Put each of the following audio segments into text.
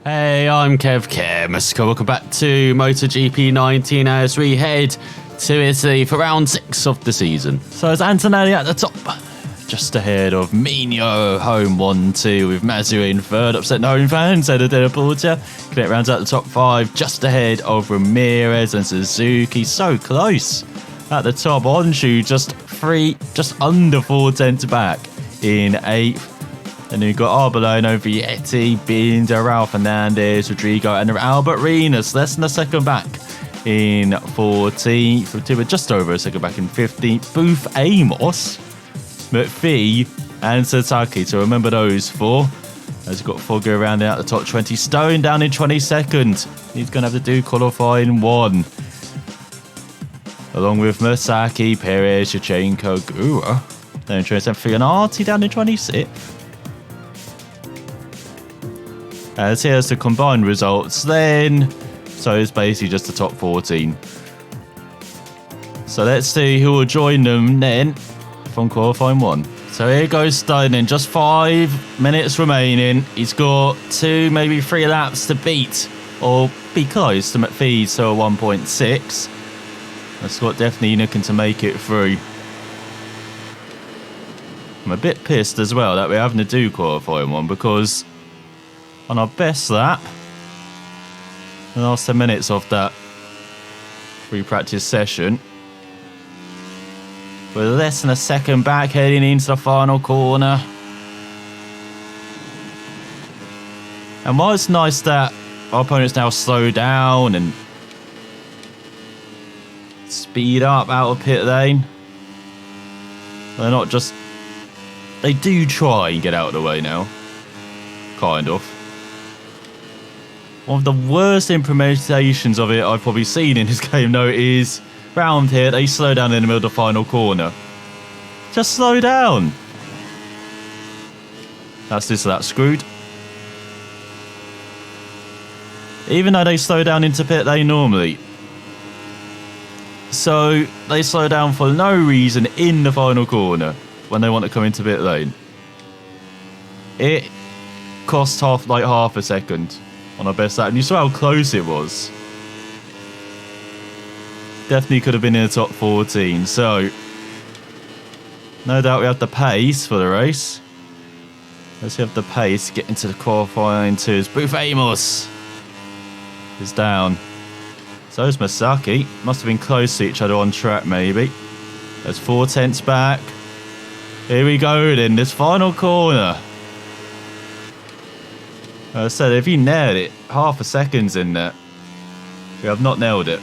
Hey, I'm Kev Stone. Welcome back to MotoGP 19 as we head to Italy for round 6 of the season. So it's Antonelli at the top, just ahead of Mino, home 1-2 with Mazur in third. Upset no home fans, Eda De La Porta. Connect rounds out the top 5, just ahead of Ramirez and Suzuki. So close at the top. Onshu just under 4 tenths back in 8th. And then you've got Arbolino, Vietti, Binder, Raul Fernandez, Rodrigo, and Albert Renas, less than a second back in 14th. We're just over a second back in 15th. Booth Amos, McPhee, and Sataki. So remember those 4. As you've got Fogger rounding out the top 20. Stone down in 22nd. He's going to have to do qualifying 1. Along with Masaki, Perez, Shevchenko, Gura. Then in 27th, Fionati down in 26th. As here's the combined results then. So it's basically just the top 14. So let's see who will join them then from qualifying 1. So here goes Stone in just 5 minutes remaining. He's got 2, maybe 3 laps to beat or be close to McPhee, so 1.6. And Scott definitely looking to make it through. I'm a bit pissed as well that we're having to do qualifying 1 because on our best lap, the last 10 minutes of that free practice session, we're less than a second back heading into the final corner. And while it's nice that our opponents now slow down and speed up out of pit lane, they're not just... They do try and get out of the way now. Kind of. One of the worst implementations of it I've probably seen in this game, though, is round here, they slow down in the middle of the final corner. Just slow down. That's this or that screwed. Even though they slow down into pit lane normally. So they slow down for no reason in the final corner when they want to come into pit lane. It costs half a second on our best lap, and you saw how close it was. Definitely could have been in the top 14, so no doubt we have the pace for the race. Let's have the pace to get into the qualifying 2s. Booth Amos is down. So is Masaki. Must have been close to each other on track, maybe. There's 4 tenths back. Here we go then, this final corner. As I said, if he nailed it, half a second's in there. We have not nailed it.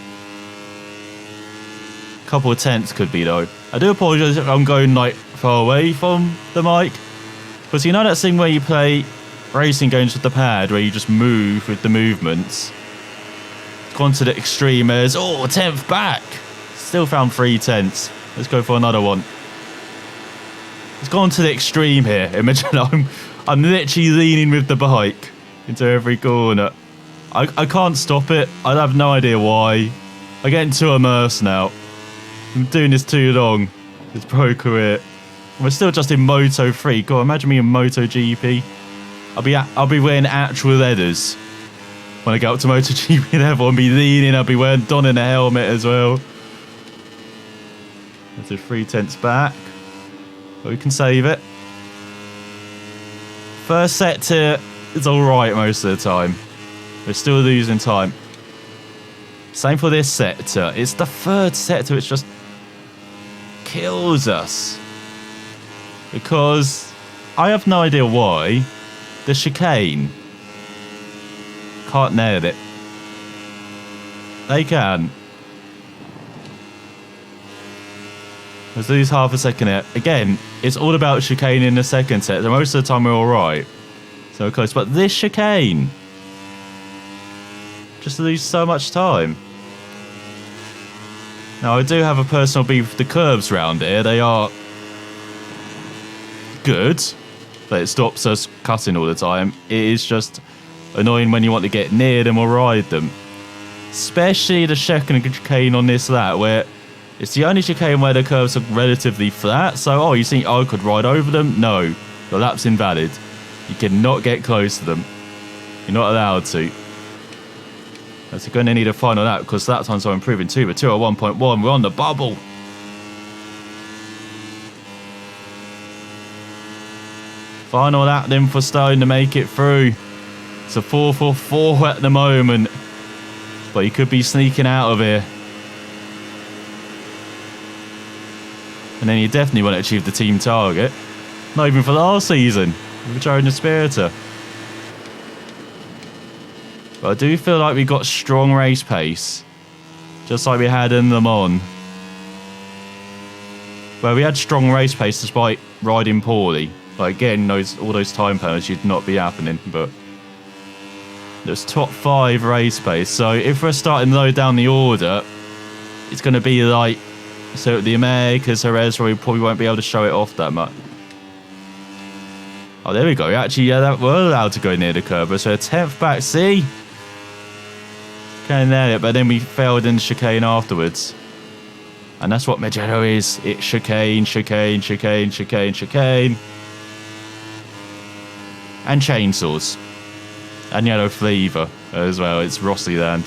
Couple of tenths could be though. I do apologise if I'm going far away from the mic, because you know that thing where you play racing games with the pad where you just move with the movements. It's gone to the extreme as 10th back. Still found 3 tenths. Let's go for another one. It's gone to the extreme here. Imagine I'm literally leaning with the bike into every corner. I can't stop it. I have no idea why. I'm getting too immersed now. I'm doing this too long. This pro career. We're still just in Moto 3. God, imagine me in MotoGP. I'll be wearing actual leathers when I get up to MotoGP level. I'll be leaning. I'll be donning a helmet as well. That's a 3 tenths back. But we can save it. First sector is alright most of the time. We're still losing time. Same for this sector. It's the 3rd sector which just kills us. Because I have no idea why the chicane can't nail it. They can. Let's lose half a second here. Again, it's all about chicane in the second set. Most of the time we're alright. So close. But this chicane. Just lose so much time. Now, I do have a personal beef with the curbs round here. They are good. But it stops us cutting all the time. It is just annoying when you want to get near them or ride them. Especially the second chicane on this lap where it's the only chicane where the curves are relatively flat. So, you think I could ride over them? No. The lap's invalid. You cannot get close to them. You're not allowed to. So you're going to need a final lap because that times are improving too. But 201.1, we're on the bubble. Final lap then for Stone to make it through. It's a 4:44 at the moment. But he could be sneaking out of here. And then you definitely want to achieve the team target. Not even for last season. With Joe and the Spiritor. But I do feel like we got strong race pace. Just like we had in Le Mans. Well, we had strong race pace despite riding poorly. Like getting all those time penalties should not be happening. But there's top 5 race pace. So if we're starting low down the order, it's going to be like... So the Americas, Jerez, we probably won't be able to show it off that much. Oh, there we go. Actually, yeah, we're allowed to go near the curb. So a 10th back, see? Can't nail it, but then we failed in the chicane afterwards. And that's what Mugello is. It's chicane, chicane, chicane, chicane, chicane. And chainsaws. And yellow flavour as well. It's Rossi Land.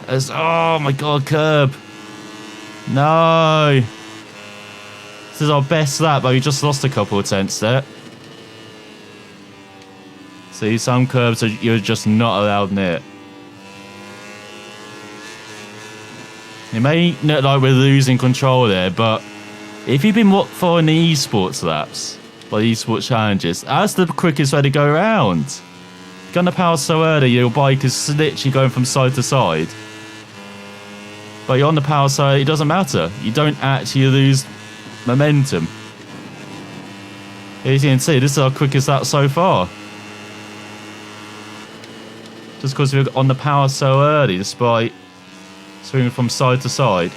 Oh my god, curb. No. This is our best lap, but we just lost a couple of tenths there. See, some curbs you're just not allowed near. It may look like we're losing control there, but if you've been following the esports laps, or the esports challenges, that's the quickest way to go around. Going to power so early, your bike is literally going from side to side. But you're on the power side, it doesn't matter. You don't actually lose momentum. As you can see, this is our quickest lap so far. Just because we're on the power so early, despite swinging from side to side.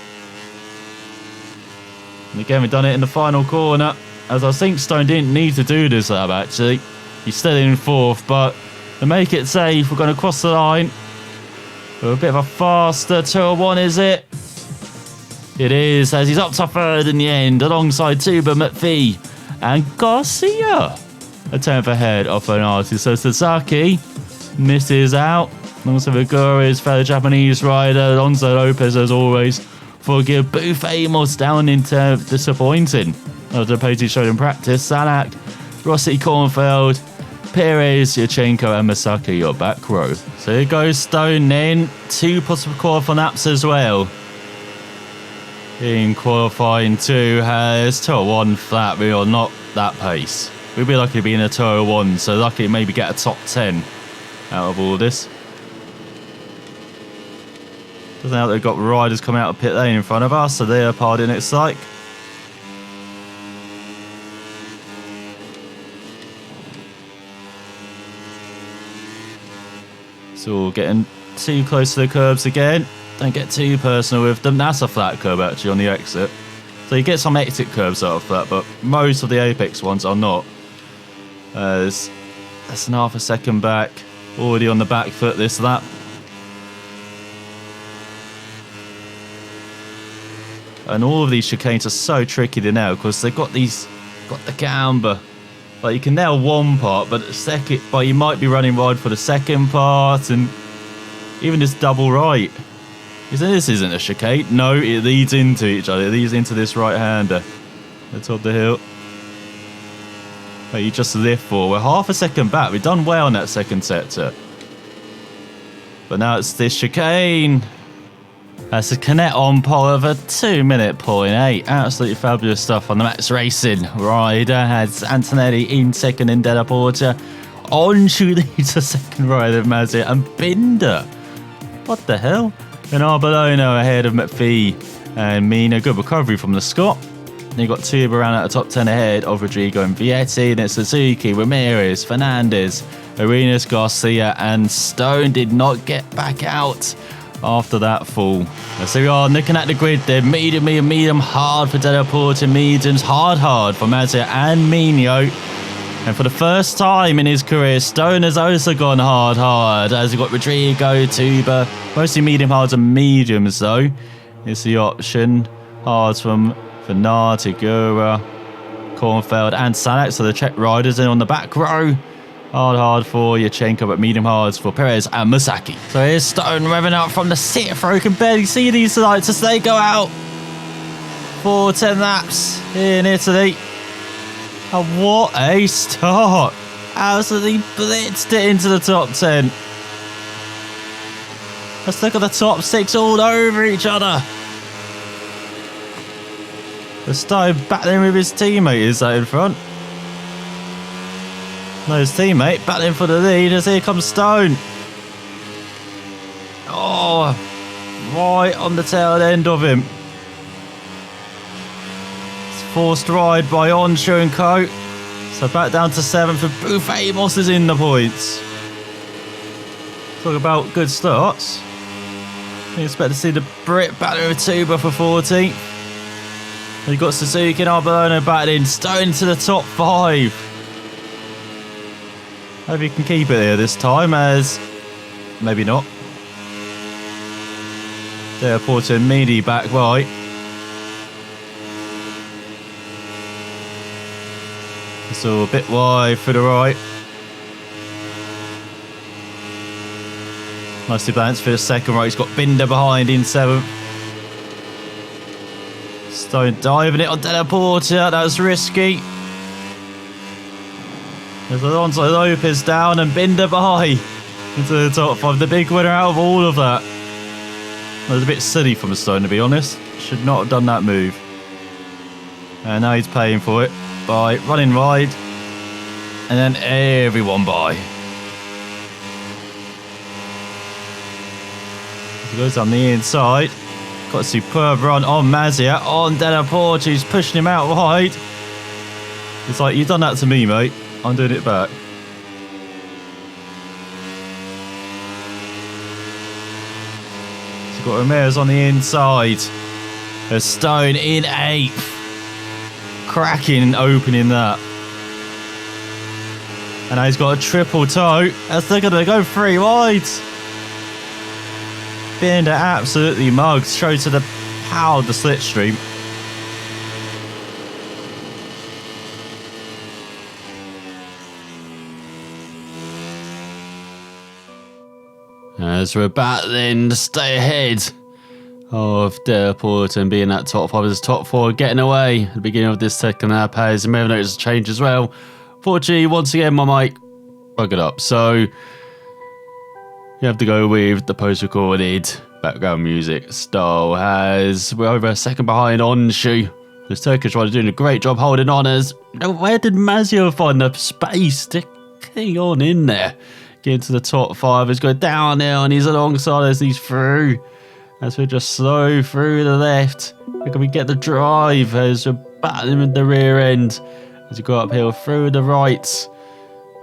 And again, we've done it in the final corner. As I think Stone didn't need to do this lap, actually. He's still in 4th, but to make it safe, we're going to cross the line. We're a bit of a faster 201, is it? It is, as he's up to 3rd in the end, alongside Tuba, McPhee, and Garcia. A 10th ahead of Fernati. So Sasaki misses out. Alongside Vigora, his fellow Japanese rider, Alonso Lopez, as always. Forgive Booth Amos down into disappointing. After the pace he showed in practice, Sanak, Rossi Kornfeld, Perez, Yachenko and Masaki, your back row. So here goes Stone then. 2 possible qualifying laps as well. In qualifying 2 has 201 flat. We are not that pace. We'd be lucky to be in a 201, so lucky to maybe get a top 10 out of all this. Doesn't help they've got riders coming out of pit lane in front of us, so they are partying, it's like. So we're getting too close to the curbs again. Don't get too personal with them. That's a flat curb actually on the exit. So you get some exit curbs out of that, but most of the apex ones are not. That's an half a second back. Already on the back foot this lap. And all of these chicanes are so tricky to nail because they've got the camber. Like you can nail one part, but you might be running wide for the second part, and even this double right. This isn't a chicane. No, it leads into each other. It leads into this right-hander. At top of the hill. But you just lift forward. We're half a second back. We've done well in that second sector. But now it's this chicane. That's a Connect on pole of a 2:08. Absolutely fabulous stuff on the Max Racing rider. Has Antonelli in second in Della Porta. On to leads the second rider of Mazia and Binder. What the hell? And Arbolono ahead of McPhee and Mina. Good recovery from the Scot. Then you've got Tuba around at the top 10 ahead of Rodrigo and Vietti. Then Suzuki, Ramirez, Fernandez, Arenas, Garcia, and Stone did not get back out after that fall. So we are looking at the grid there. Medium, hard for Della Porta. Mediums, hard for Mazia and Mino. And for the first time in his career, Stone has also gone hard. As we've got Rodrigo, Tuba, mostly medium hards and mediums though. Is the option. Hards from Fernati, Gura, Kornfeld and Sanek, so the Czech riders in on the back row. Hard for Yurchenko, but medium hards for Perez and Masaki. So here's Stone revving out from the 6th row. You can barely see these lights as they go out for 10 laps in Italy. And what a start. Absolutely blitzed it into the top 10. Let's look at the top 6 all over each other. The Stone battling with his teammate is that in front. No, his teammate battling for the lead as here comes Stone. Oh, right on the tail end of him. It's forced ride by Onshu and Co. So back down to 7th, and Booth Amos is in the points. Talk about good starts. You expect to see the Brit battling with Tuba for 14th. You've got Suzuki and Arbolino battling. Stone to the top 5. Hope he can keep it here this time, as maybe not. There, Porter and Meady back right. So a bit wide for the right. Nicely balanced for the second right. He's got Binder behind in 7th. Stone diving it on Della Porta. That was risky. There's Alonso Lopez down and Binder behind into the top 5. The big winner out of all of that. That was a bit silly from Stone, to be honest. Should not have done that move. And now he's paying for it by running wide. And then everyone by. He goes on the inside. Got a superb run on Mazia, on Della Porta. He's pushing him out wide. It's like, you've done that to me, mate. I'm doing it back. So got Ramirez on the inside. A Stone in 8th. Cracking opening that. And now he's got a triple toe as they're going to go 3 wide. Binder absolutely mugged. Shows to the power of the slipstream. As we're battling to stay ahead of Della Porta and being that top 5 as top 4 getting away at the beginning of this second lap, as you may have noticed a change as well. Fortunately, once again, my mic buggered up, so you have to go with the post-recorded background music style, as we're over a second behind Onshu. This Turkish rider doing a great job holding on, as where did Mazio find the space to hang on in there? Getting to the top 5, he's going down there and he's alongside as he's through. As we're just slow through the left. Can we get the drive as we're battling with the rear end. As we go uphill through the right.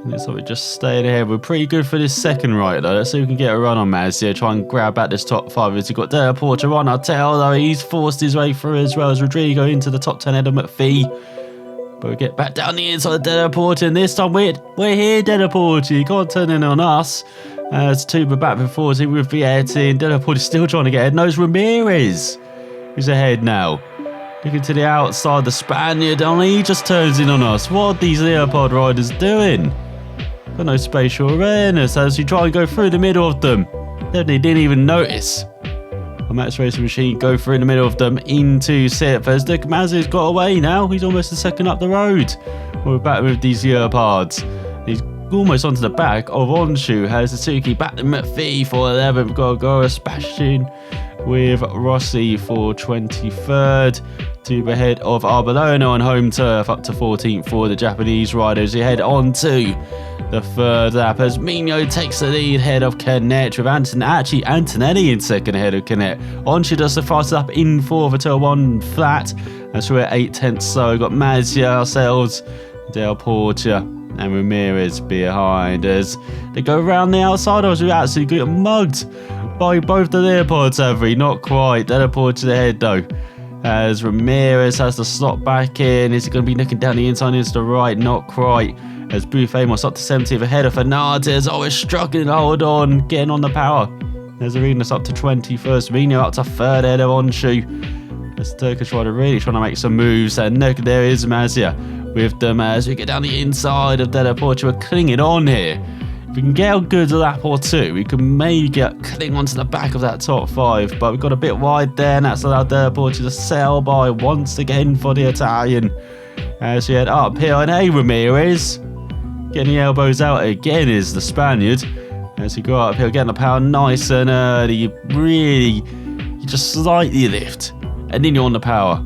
And it's like we're just staying ahead. We're pretty good for this second right though. Let's see if we can get a run on Mazia. Try and grab back this top 5 as we've got Della Porta on our tail though. He's forced his way through as well as Rodrigo into the top 10 head of McPhee. But we get back down the inside of Della Porta, and this time we're here, Della Porta. You can't turn in on us. As Tuba back with 40 with Vietti, and Della Porta still trying to get ahead. Knows Ramirez who's ahead now. Looking to the outside, the Spaniard, only he just turns in on us. What are these Leopard riders doing? Got no spatial awareness as you try and go through the middle of them. They didn't even notice. A Max Racing Machine go through in the middle of them into 6th as Dick Mazzi's got away now. He's almost a second up the road. We're back with these Leopards. He's almost onto the back of Onshu. Has Suzuki back to McPhee for 11th. Gorgora Spashin with Rossi for 23rd. To ahead of Arbolino on home turf, up to 14th for the Japanese riders. He head on to the 3rd lap as Mino takes the lead ahead of Canet with Antonelli in second ahead of Canet. Onshu does the fastest lap in 4th until 1 flat. And so we're 8/10 slow. We've got Mazia ourselves, Del Porta and Ramirez behind us. They go around the outside. I was absolutely getting mugged by both the Leopards, have we? Not quite. Del Porta ahead though. As Ramirez has to slot back in. Is he going to be looking down the inside into the right? Not quite. As Booth Amos up to 70th ahead of Fernandez. Oh, we're struggling to hold on. Getting on the power. There's Arenas up to 21st. Vino up to 3rd ahead of Onshu. This Turkish rider really trying to make some moves. And look, there is Mazia with them as we get down the inside of Della Porta. We're clinging on here. If we can get a good lap or two, we can maybe cling onto the back of that top 5, but we've got a bit wide there, and that's allowed Della Porta to sail by once again for the Italian as we head uphill. And hey, Ramirez, getting the elbows out again is the Spaniard as we go uphill, getting the power nice and early. You just slightly lift, and then you're on the power.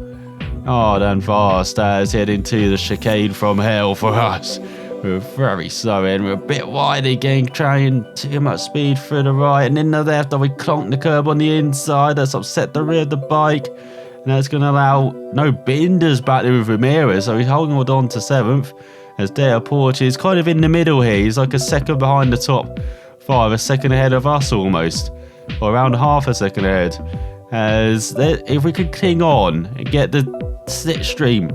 Oh, then fast as head into the chicane from hell for us. We're very slow in. We're a bit wide again, trying too much speed through the right, and in the left, we clonk the curb on the inside. That's upset the rear of the bike, and that's going to allow no binders back there with Ramirez. So he's holding on to 7th as Della Porta is kind of in the middle here. He's like a second behind the top 5, a second ahead of us almost, or around half a second ahead. As if we could cling on and get the slipstream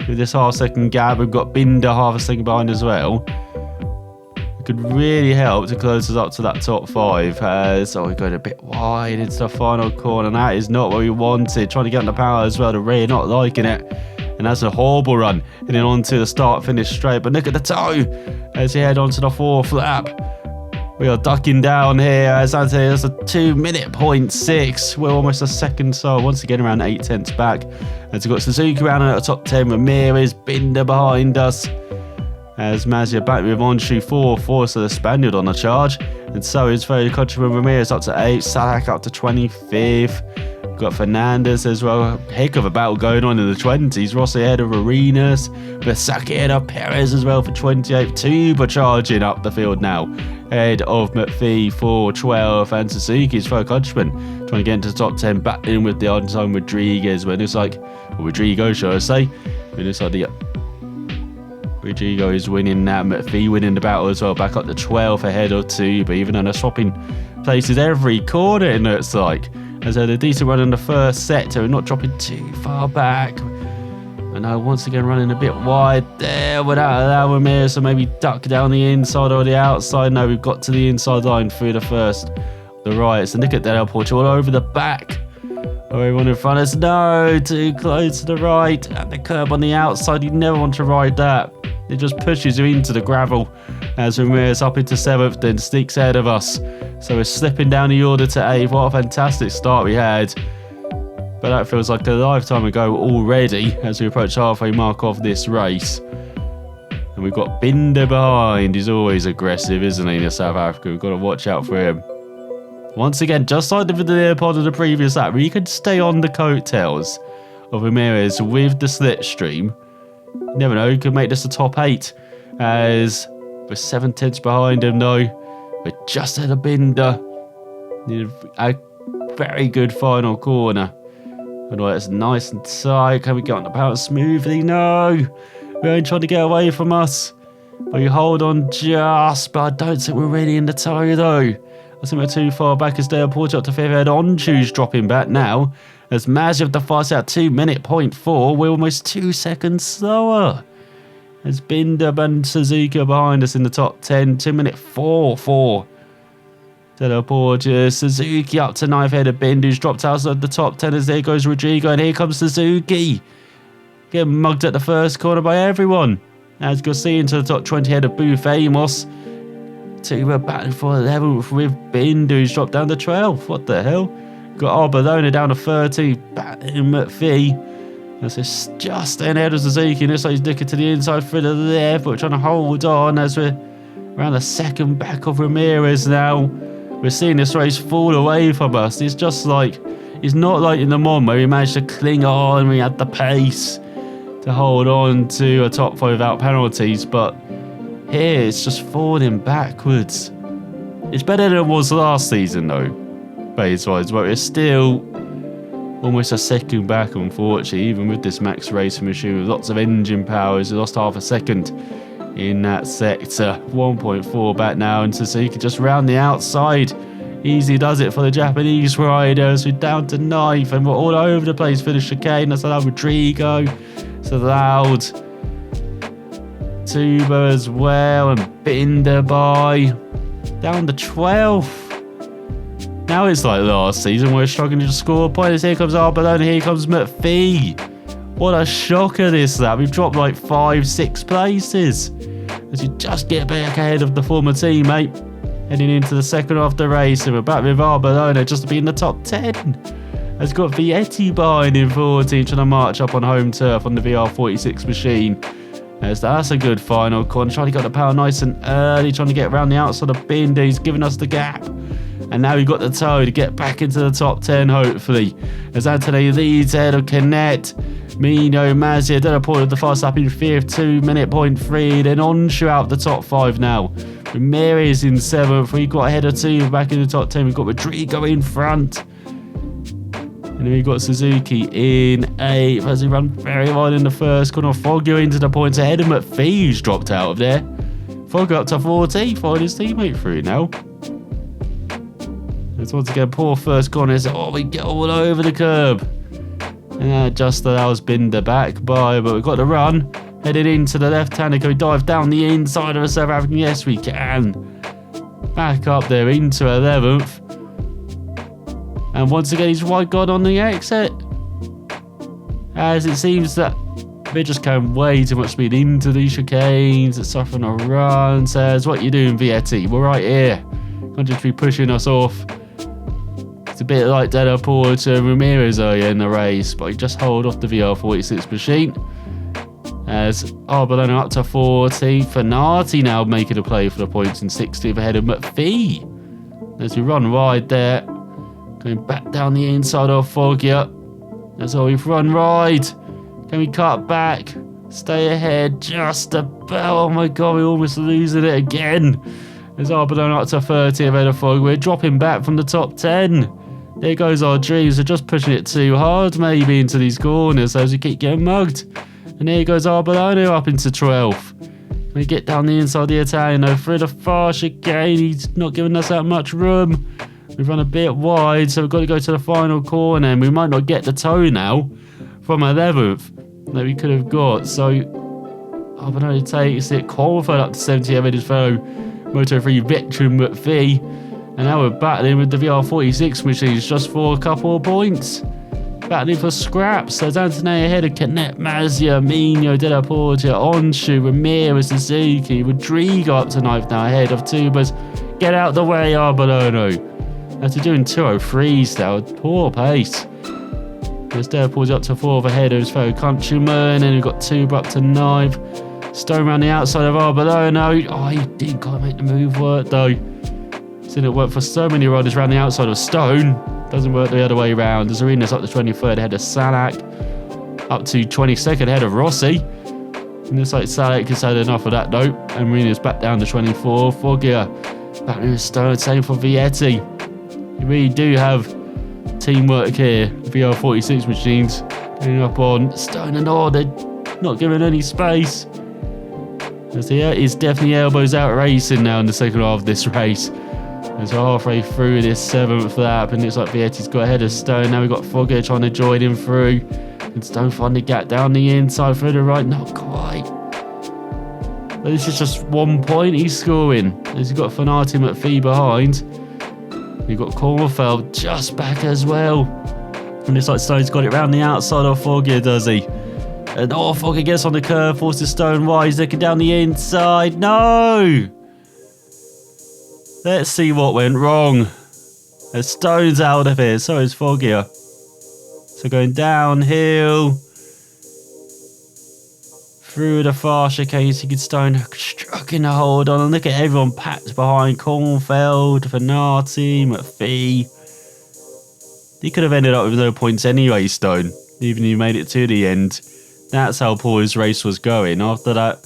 with this half-second gap, we've got Binder half a second behind as well. It could really help to close us up to that top 5. So we're going a bit wide into the final corner, and that is not what we wanted. Trying to get on the power as well, the rear not liking it. And that's a horrible run, heading on to the start-finish straight. But look at the toe as he head on to the 4th lap. We are ducking down here as I say, it's a 2:06. We're almost a second, so once again around 8 tenths back. As we've got Suzuki around at the top 10, Ramirez, Binder behind us. As Mazia back with Onshu 4, so the Spaniard on the charge. And so is very Countryman Ramirez up to 8, Salak up to 25th. We've got Fernandez as well. Heck of a battle going on in the 20s. Rossi ahead of Arenas. Bersaki ahead of Perez as well for 28th. Tuba charging up the field now. Ahead of McPhee for 12th. And Suzuki's for Countryman trying to get into the top 10. Back in with the on-time Rodriguez. When it's like, Rodrigo, shall I say. When it's like the Rodrigo is winning now. McPhee winning the battle as well. Back up to 12th ahead of Tuba. Even though they're swapping places every corner, it looks like. As they had a decent run in the first sector, we're not dropping too far back. And now once again running a bit wide there without allowing Ramirez to maybe duck down the inside or the outside. No, we've got to the inside line through the first, the right. So look at Della Porta all over the back. Oh, everyone in front of us, no, too close to the right. And the curb on the outside, you never want to ride that. It just pushes you into the gravel as Ramirez up into 7th, then sneaks ahead of us. So we're slipping down the order to 8th. What a fantastic start we had. But that feels like a lifetime ago already as we approach halfway mark of this race. And we've got Binder behind. He's always aggressive, isn't he, in South Africa? We've got to watch out for him. Once again, just like the Leopard of the previous lap, we could stay on the coattails of Ramirez with the slipstream. You never know, he could make this a top 8 as we're 7 tenths behind him though. We're just at a Binder. Need a very good final corner. And it's nice and tight. Can we get on the power smoothly? No. We're only trying to get away from us. But you hold on just, but I don't think we're really in the toe though. I think we're too far back as Della Porta up to 5th head. Onshu's dropping back now. As Mazia the fast out 2:04, we're almost 2 seconds slower. As Binder and Suzuki are behind us in the top 10, 2:44. Della Porta, Suzuki up to 9th head of Binder, who's dropped outside the top 10 as there goes Rodrigo, and here comes Suzuki. Getting mugged at the first corner by everyone. As Garcia into the top 20 head of Booth Amos. Tuba battling for 11th with Binder, who's dropped down to 12th. What the hell? Got Arbolona down to 13th, battling McPhee. As it's just ahead of Suzuki, and looks like he's looking to the inside through the left, but we're trying to hold on as we're around the second back of Ramirez now. We're seeing this race fall away from us. It's just like, it's not like in the Mon where we managed to cling on, we had the pace to hold on to a top 5 without penalties, but here it's just falling backwards. It's better than it was last season though, pace-wise, but it's still almost a second back, unfortunately, even with this max racing machine with lots of engine powers. We lost half a second in that sector. 1.4 back now, and Suzuki just round the outside. Easy does it for the Japanese riders. We're down to 9th, and we're all over the place for the chicane. That's allowed Rodrigo. It's allowed Tuba as well, and Binder by down to 12th. Now it's like last season, we're struggling to score points. Here comes Arbolona, here comes McPhee. What a shocker this lap. We've dropped like 5-6 places as you just get back ahead of the former teammate. Heading into the second half of the race, and we're back with Barcelona just to be in the top 10. Has got Vietti behind in 14, trying to march up on home turf on the VR46 machine. As that's a good final corner. Trying to get the power nice and early, trying to get around the outside of Binder. He's giving us the gap. And now we've got the toe to get back into the top 10, hopefully. As Anthony leads ahead of Canet, Mino, Mazia, Della Porta the fast lap in 5th, 2 minute point 3. Then Onshu out the top 5 now. Ramirez in 7th. We got ahead of 2 back in the top 10. We've got Rodrigo in front. And then we've got Suzuki in 8th as he ran very wide in the first corner. Fogger into the points ahead of McPhee, who's dropped out of there. Fogger up to 14th, following his teammate through now. It's once again poor first corner. Oh, we get all over the curb. And that just allows Binder back by, but we've got the run. Headed into the left-hander. Can we dive down the inside of a South African? Yes, we can. Back up there into 11th. And once again, he's wide gone on the exit. As it seems that they're just carrying way too much speed into these chicanes. It's suffering a run. Says, what you doing, Vietti? We're right here. Can't just be pushing us off. It's a bit like Della Porta and Ramirez earlier in the race, but he just hold off the VR46 machine. As Barcelona up to 14th. Fanati now making a play for the points in 16th ahead of McPhee. As we run wide there. Going back down the inside of Foggia. That's all we've run wide. Can we cut back? Stay ahead just about. Oh my god, we're almost losing it again. As Barcelona up to 30th ahead of Foggia. We're dropping back from the top 10. There goes our dreams. We're just pushing it too hard maybe into these corners as we keep getting mugged. And there goes Barcelona up into 12th. Can we get down the inside of the Italian though? Through the far chicane. He's not giving us that much room. We've run a bit wide, so we've got to go to the final corner, and we might not get the toe now from 11th that we could have got. So, Barcelona takes it. Qualified up to 70th with his fellow Moto3 veteran McPhee. And now we're battling with the VR46 machines just for a couple of points. Battling for scraps. There's Antonelli ahead of Canet, Mazia, Mino, Della Porta, Onshu, Ramirez, Suzuki, Rodrigo up to 9th now ahead of Tubas. Get out the way, Barcelona. After doing 203s now, poor pace. There's Della Porta up to 4th ahead of his fellow countryman. And we've got Tuba up to 9th. Stone around the outside of Barcelona. Oh, he didn't quite make the move work though. Seen it work for so many riders around the outside of Stone. Doesn't work the other way around. As Arenas up to 23rd ahead of Salak. Up to 22nd ahead of Rossi. And looks like Salak has had enough of that though. And Arenas back down to 24th. Foggia back with Stone. Same for Vietti. You really do have teamwork here. VR46 machines getting up on Stone and they're not giving any space. As he is definitely elbows out racing now in the second half of this race. As we're halfway through this 7th lap, and it's like Vietti's got ahead of Stone. Now we've got Fogger trying to join him through. And Stone finding the gap down the inside through the right. Not quite. But this is just 1 point he's scoring. As he's got Fanati McPhee behind. You've got Cornfeld just back as well. And it's like Stone's got it round the outside of Foggia, does he? And Foggia gets on the curve, forces Stone wide. He's looking down the inside. No! Let's see what went wrong. As Stone's out of here, so is Foggia. So going downhill. Through the far chicane, you can Stone struggling to hold on. And look at everyone packed behind. Cornfeld, Fanati, McPhee. He could have ended up with no points anyway, Stone. Even if he made it to the end. That's how poor his race was going. After that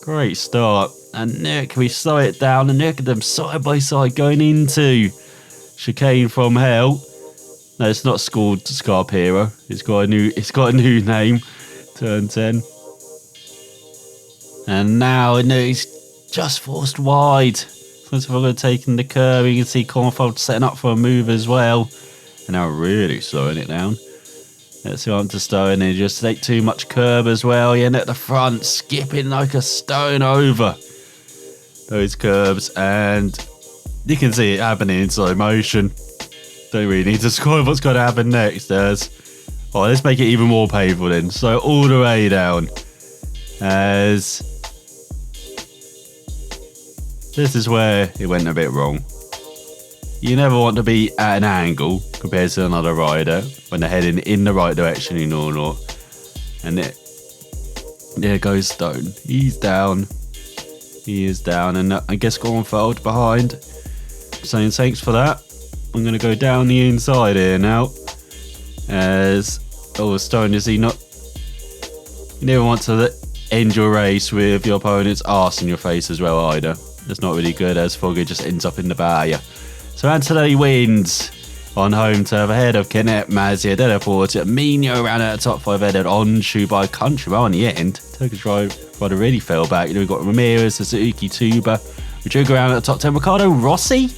great start. And Nick, we slow it down. And look at them side by side going into chicane from hell. No, it's not called Scarpero. It's got a new name. Turn 10. And now he's just forced wide. First of all, taking the curve. You can see Cornfeld setting up for a move as well. And now really slowing it down. Let's go on to Stone. And just take too much curb as well. And at the front, skipping like a stone over those curbs. And you can see it happening in slow motion. Don't really need to describe what's going to happen next. There's Oh, let's make it even more painful then. So all the way down. As this is where it went a bit wrong. You never want to be at an angle compared to another rider when they're heading in the right direction, you know or not. And there goes Stone. He's down. He is down, and I guess Gornfeld behind. Saying thanks for that. I'm going to go down the inside here now. As Stone, is he not? You never want to end your race with your opponent's arse in your face as well either. That's not really good, as Foggy just ends up in the barrier. So Antonelli wins on home turf ahead of Kenneth, Mazia, Della Porta. Mino ran out of top 5 headed on to by Country in the end. Turkish rider really fell back. You know, we've got Ramirez, Suzuki, Tuba. Rodrigo around at the top 10. Ricardo Rossi.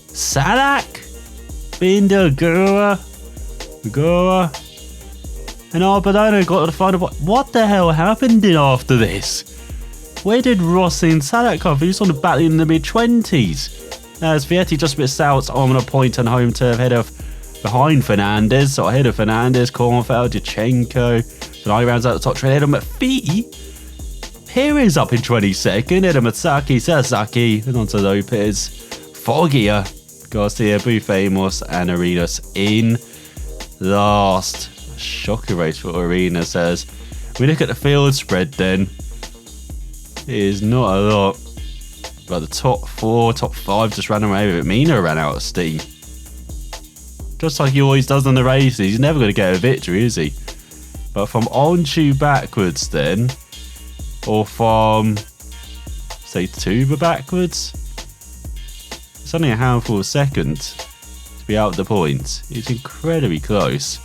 Sadak. Binder, Gura. And Arbolino got to the final. What the hell happened after this? Where did Rossi and Sadak come from? He was on the battle in the mid-20s. As Vietti just missed out on a point on home turf behind Fernandez. So ahead of Fernandez, Kornfeld, Yachenko. Then I rounds out the top train ahead of McPhee. Perez up in 22nd. Ahead of Matsaki, Sasaki. And on to Lopez. Foggia, Garcia, Bufamos, and Arenas in last. Shocking race for Arenas as we look at the field spread then. It is not a lot. But the top 4, top 5 just ran away with it. Mina ran out of steam. Just like he always does in the races. He's never going to get a victory, is he? But from on to backwards then, or from, say, Tuba backwards, it's only a handful of seconds to be out of the points. It's incredibly close.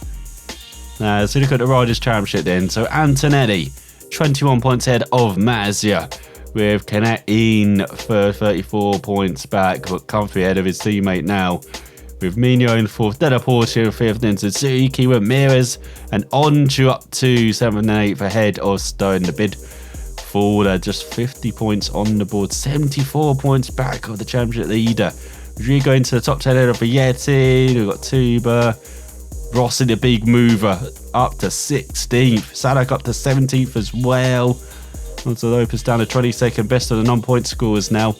Now, let's look at the Riders' Championship then. So Antonelli, 21 points ahead of Mazia, with Canet in for 34 points back, but comfortably ahead of his teammate now. With Mino in 4th, Della Porta in 5th, then Suzuki, Ramirez, and Onju up to 7th and 8th ahead of Stone. The bid forward, just 50 points on the board, 74 points back of the championship leader. Rodrigo into the top 10 ahead of Vietti. We've got Tuba, Rossi, the big mover, up to 16th. Sadak up to 17th as well. Onto Lopez down to 22nd, best of the non-point scores now.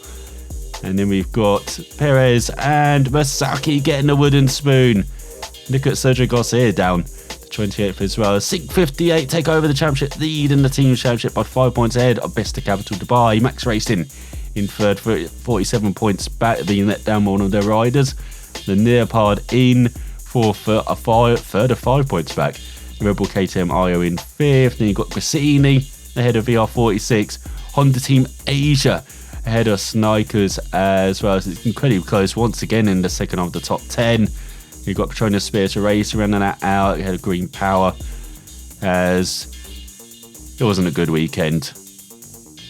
And then we've got Perez and Masaki getting the wooden spoon. Look at Sergio Garcia down to 28th as well. Sync 58 take over the championship lead in the team championship by 5 points ahead of Best of Capital Dubai. Max Racing in 3rd, 47 points back, being let down one of their riders. The Neopard in 4th, third of 5 points back. Rebel KTM Io in 5th. Then you've got Grassini ahead of VR46. Honda Team Asia ahead of Snikers as well. So it's incredibly close once again in the second of the top 10. You've got Petronas Spears Race running that out ahead of Green Power, as it wasn't a good weekend.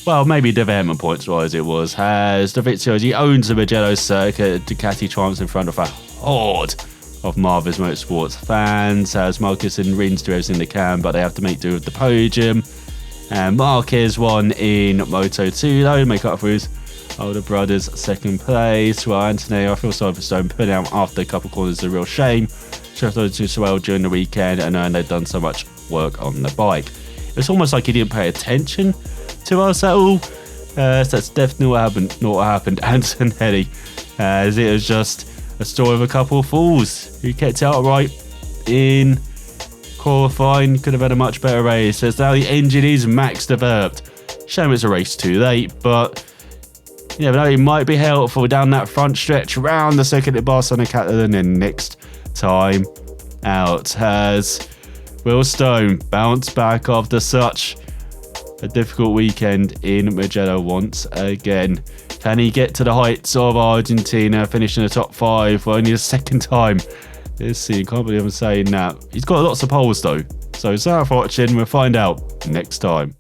Well, maybe development points wise it was. As Doviziosi owns the Mugello circuit, Ducati triumphs in front of a horde of Marvis Motorsports fans, as Marcus and Rins do everything they can, but they have to make do with the podium. And Marquez won in Moto2 though, make up for his older brother's second place. Well, Anthony, I feel sorry for Stone, putting out after a couple corners is a real shame. Sheffield did too so well during the weekend, and knowing they'd done so much work on the bike. It's almost like he didn't pay attention to us at all. So that's definitely not what happened. Antonelli, as it was just a story of a couple of fools who kept it outright in qualifying. Could have had a much better race, as now the engine is max developed. Shame it's a race too late, but you never know, it might be helpful down that front stretch round the second at Barcelona Catalan, and next time out. Has Will Stone bounced back after such a difficult weekend in Mugello once again? Can he get to the heights of Argentina, finishing the top 5 for only the second time this season? Can't believe I'm saying that. He's got lots of poles though. So thanks for watching. We'll find out next time.